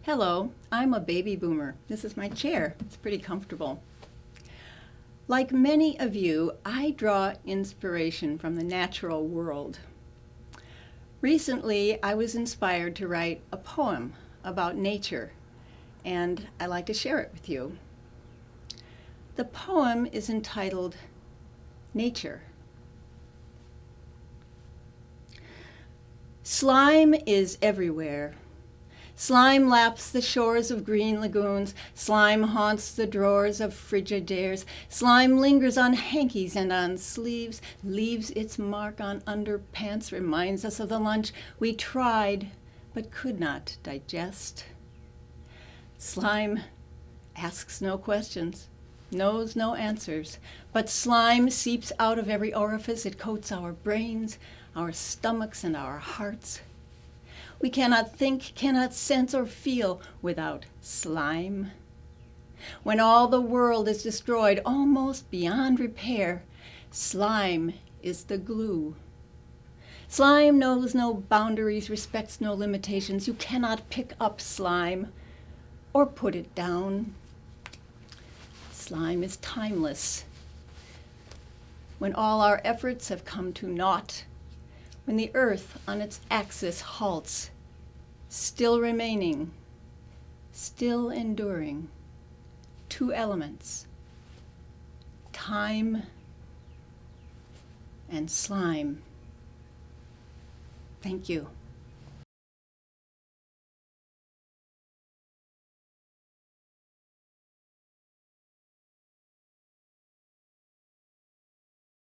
Hello, I'm a baby boomer. This is my chair. It's pretty comfortable. Like many of you, I draw inspiration from the natural world. Recently, I was inspired to write a poem about nature, and I'd like to share it with you. The poem is entitled Nature. Slime is everywhere. Slime laps the shores of green lagoons. Slime haunts the drawers of Frigidaire's. Slime lingers on hankies and on sleeves, leaves its mark on underpants, reminds us of the lunch we tried but could not digest. Slime asks no questions, knows no answers, but slime seeps out of every orifice. It coats our brains, our stomachs, and our hearts. We cannot think, cannot sense or feel without slime. When all the world is destroyed, almost beyond repair, slime is the glue. Slime knows no boundaries, respects no limitations. You cannot pick up slime or put it down. Slime is timeless. When all our efforts have come to naught, when the earth on its axis halts, still remaining, still enduring, two elements, time and slime. Thank you.